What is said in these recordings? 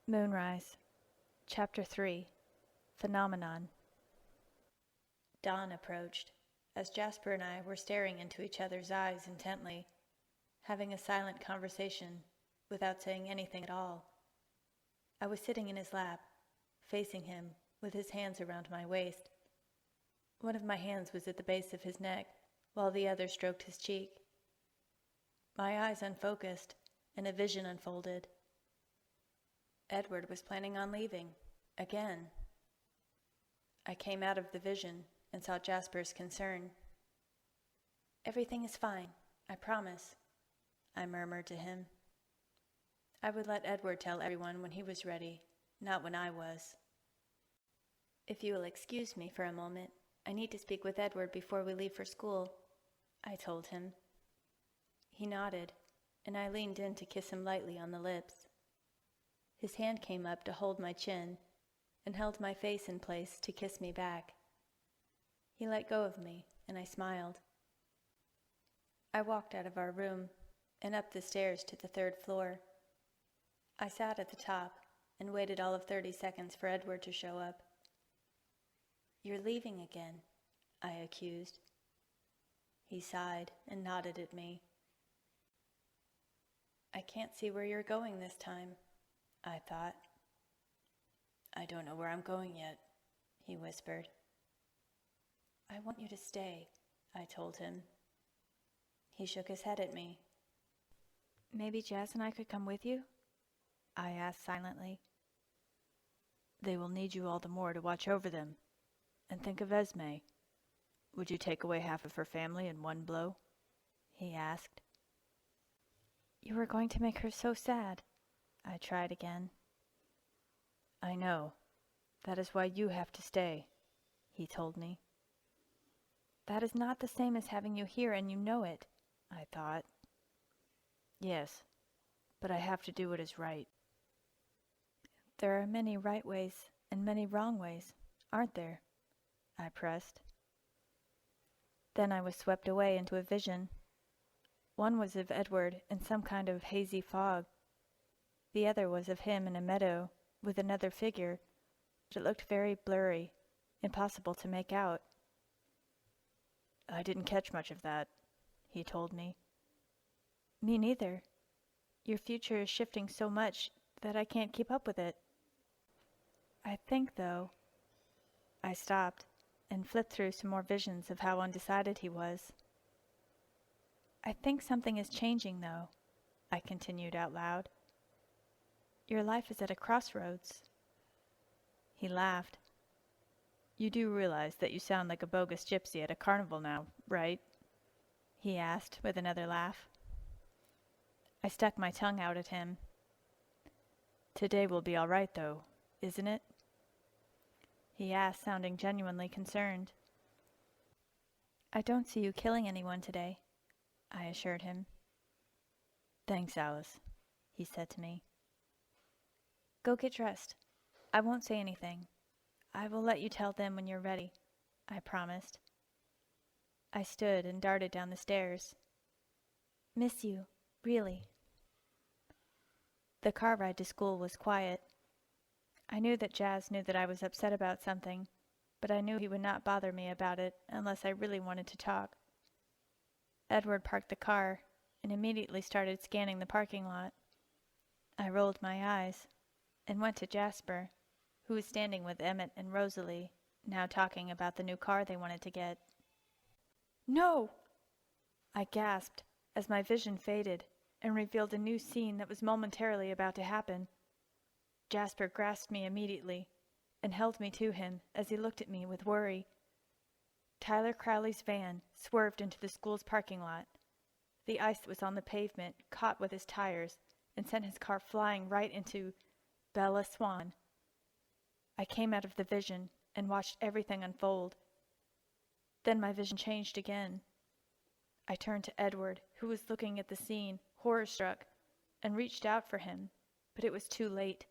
Moonrise, Chapter 3, Phenomenon. Dawn approached, as Jasper and I were staring into each other's eyes intently, having a silent conversation without saying anything at all. I was sitting in his lap, facing him, with his hands around my waist. One of my hands was at the base of his neck, while the other stroked his cheek. My eyes unfocused, and a vision unfolded. Edward was planning on leaving, again. I came out of the vision and saw Jasper's concern. "Everything is fine, I promise," I murmured to him. I would let Edward tell everyone when he was ready, not when I was. "If you will excuse me for a moment, I need to speak with Edward before we leave for school," I told him. He nodded, and I leaned in to kiss him lightly on the lips. His hand came up to hold my chin and held my face in place to kiss me back. He let go of me, and I smiled. I walked out of our room and up the stairs to the 3rd floor. I sat at the top and waited all of 30 seconds for Edward to show up. "You're leaving again," I accused. He sighed and nodded at me. "I can't see where you're going this time," I thought. "I don't know where I'm going yet," he whispered. "I want you to stay," I told him. He shook his head at me. "Maybe Jazz and I could come with you?" I asked silently. "They will need you all the more to watch over them. And think of Esme. Would you take away half of her family in one blow?" he asked. "You are going to make her so sad," I tried again. "I know. That is why you have to stay," he told me. "That is not the same as having you here, and you know it," I thought. "Yes, but I have to do what is right." "There are many right ways and many wrong ways, aren't there?" I pressed. Then I was swept away into a vision. One was of Edward in some kind of hazy fog. The other was of him in a meadow with another figure, but it looked very blurry, impossible to make out. "I didn't catch much of that," he told me. "Me neither. Your future is shifting so much that I can't keep up with it. I think, though—" I stopped and flipped through some more visions of how undecided he was. "I think something is changing, though," I continued out loud. "Your life is at a crossroads." He laughed. "You do realize that you sound like a bogus gypsy at a carnival now, right?" he asked with another laugh. I stuck my tongue out at him. "Today will be all right, though, isn't it?" he asked, sounding genuinely concerned. "I don't see you killing anyone today," I assured him. "Thanks, Alice," he said to me. "Go get dressed. I won't say anything. I will let you tell them when you're ready," I promised. I stood and darted down the stairs. "Miss you, really." The car ride to school was quiet. I knew that Jazz knew that I was upset about something, but I knew he would not bother me about it unless I really wanted to talk. Edward parked the car and immediately started scanning the parking lot. I rolled my eyes and went to Jasper, who was standing with Emmett and Rosalie, now talking about the new car they wanted to get. "No!" I gasped as my vision faded and revealed a new scene that was momentarily about to happen. Jasper grasped me immediately and held me to him as he looked at me with worry. Tyler Crowley's van swerved into the school's parking lot. The ice that was on the pavement caught with his tires and sent his car flying right into Bella Swan. I came out of the vision and watched everything unfold. Then my vision changed again. I turned to Edward, who was looking at the scene, horror-struck, and reached out for him, but it was too late.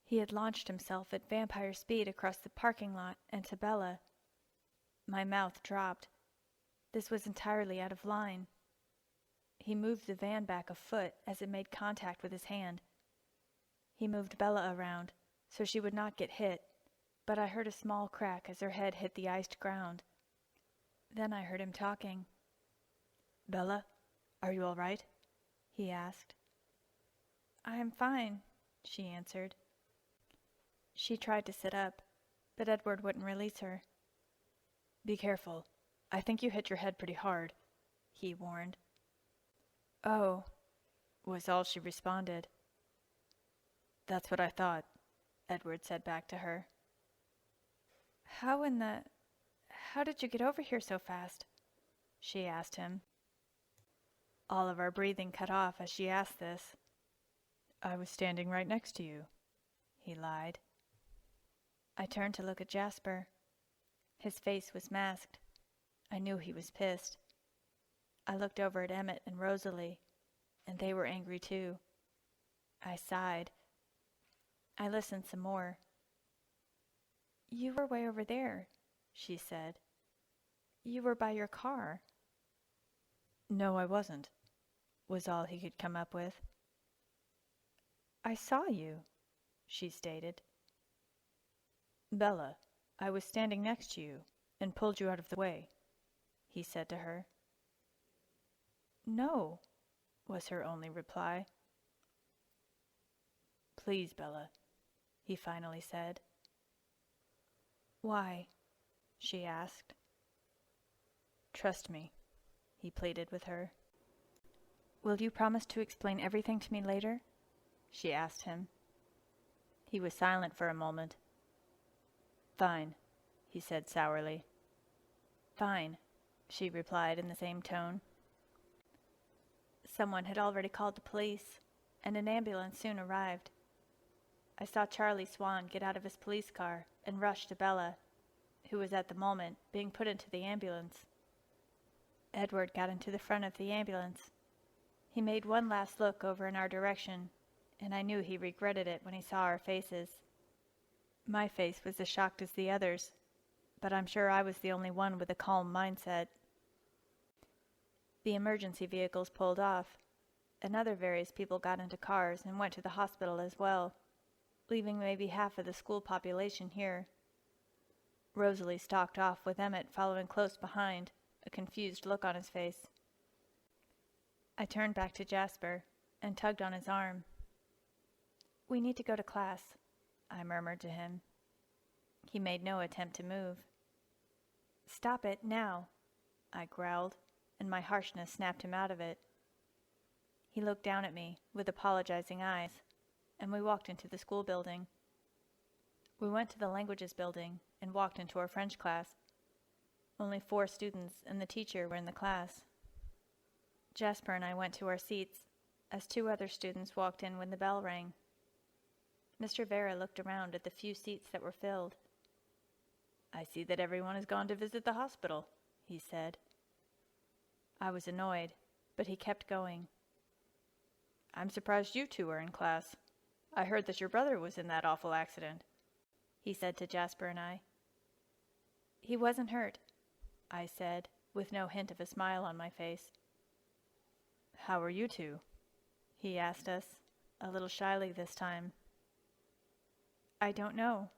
He had launched himself at vampire speed across the parking lot and to Bella. My mouth dropped. This was entirely out of line. He moved the van back a foot as it made contact with his hand. He moved Bella around so she would not get hit, but I heard a small crack as her head hit the iced ground. Then I heard him talking. "Bella, are you all right?" he asked. "I am fine," she answered. She tried to sit up, but Edward wouldn't release her. "Be careful. I think you hit your head pretty hard," he warned. "Oh," was all she responded. "That's what I thought," Edward said back to her. How did you get over here so fast?" she asked him. All of our breathing cut off as she asked this. "I was standing right next to you," he lied. I turned to look at Jasper. His face was masked. I knew he was pissed. I looked over at Emmett and Rosalie, and they were angry too. I sighed. I listened some more. "You were way over there," she said. "You were by your car." "No, I wasn't," was all he could come up with. "I saw you," she stated. "Bella, I was standing next to you and pulled you out of the way," he said to her. "No," was her only reply. "Please, Bella," he finally said. "Why?" she asked. "Trust me," he pleaded with her. "Will you promise to explain everything to me later?" she asked him. He was silent for a moment. "Fine," he said sourly. "Fine," she replied in the same tone. Someone had already called the police, and an ambulance soon arrived. I saw Charlie Swan get out of his police car and rush to Bella, who was at the moment being put into the ambulance. Edward got into the front of the ambulance. He made one last look over in our direction, and I knew he regretted it when he saw our faces. My face was as shocked as the others, but I'm sure I was the only one with a calm mindset. The emergency vehicles pulled off, and other various people got into cars and went to the hospital as well, leaving maybe half of the school population here. Rosalie stalked off with Emmett following close behind, a confused look on his face. I turned back to Jasper and tugged on his arm. "We need to go to class," I murmured to him. He made no attempt to move. "Stop it, now," I growled, and my harshness snapped him out of it. He looked down at me with apologizing eyes, and we walked into the school building. We went to the languages building and walked into our French class. Only 4 students and the teacher were in the class. Jasper and I went to our seats as 2 other students walked in when the bell rang. Mr. Vera looked around at the few seats that were filled. "I see that everyone has gone to visit the hospital," he said. I was annoyed, but he kept going. "I'm surprised you 2 are in class. I heard that your brother was in that awful accident," he said to Jasper and I. "He wasn't hurt," I said, with no hint of a smile on my face. "How are you 2? He asked us, a little shyly this time. "I don't know,"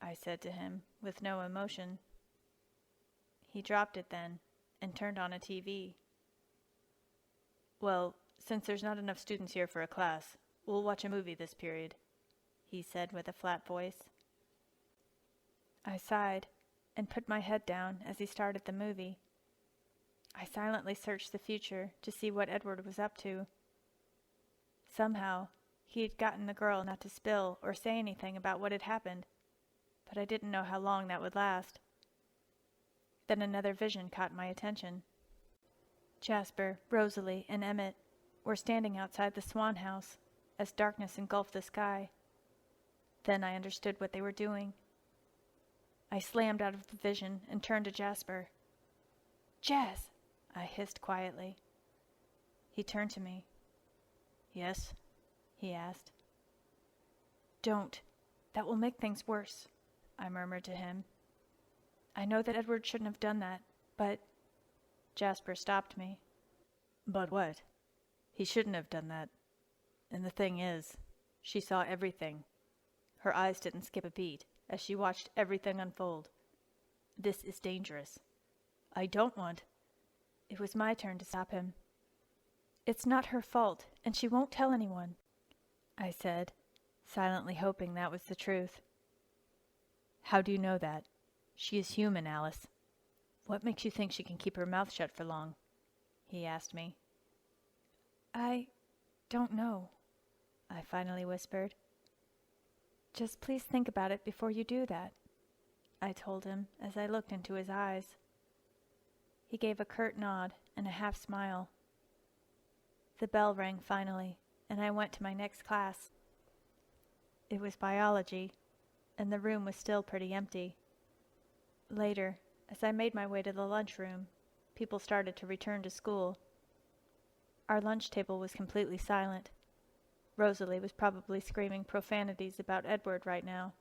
I said to him, with no emotion. He dropped it then, and turned on a TV. "Well, since there's not enough students here for a class, we'll watch a movie this period," he said with a flat voice. I sighed, and put my head down as he started the movie. I silently searched the future to see what Edward was up to. Somehow, he had gotten the girl not to spill or say anything about what had happened, but I didn't know how long that would last. Then another vision caught my attention. Jasper, Rosalie, and Emmett were standing outside the Swan house as darkness engulfed the sky. Then I understood what they were doing. I slammed out of the vision and turned to Jasper. "Jas!" I hissed quietly. He turned to me. "Yes?" he asked. "Don't. That will make things worse," I murmured to him. "I know that Edward shouldn't have done that, but—" Jasper stopped me. "But what? He shouldn't have done that. And the thing is," She saw everything. Her eyes didn't skip a beat as she watched everything unfold. This is dangerous. I don't want. It was my turn to stop him. It's not her fault, and she won't tell anyone, I said, silently hoping that was the truth. How do you know that? She is human, Alice. What makes you think she can keep her mouth shut for long? He asked me. I don't know, I finally whispered. Just please think about it before you do that, I told him as I looked into his eyes. He gave a curt nod and a half smile. The bell rang finally, and I went to my next class. It was biology, and the room was still pretty empty. Later, as I made my way to the lunchroom, people started to return to school. Our lunch table was completely silent. Rosalie was probably screaming profanities about Edward right now.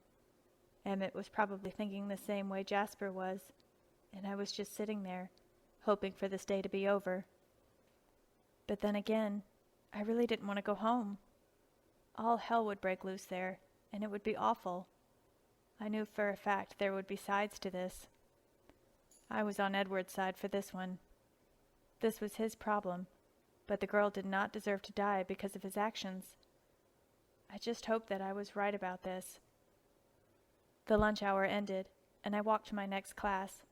Emmett was probably thinking the same way Jasper was, and I was just sitting there, hoping for this day to be over. But then again, I really didn't want to go home. All hell would break loose there, and it would be awful. I knew for a fact there would be sides to this. I was on Edward's side for this one. This was his problem, but the girl did not deserve to die because of his actions. I just hoped that I was right about this. The lunch hour ended, and I walked to my next class.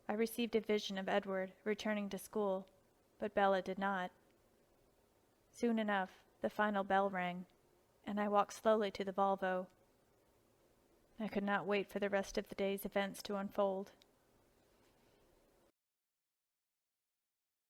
I received a vision of Edward returning to school, but Bella did not. Soon enough, the final bell rang, and I walked slowly to the Volvo. I could not wait for the rest of the day's events to unfold.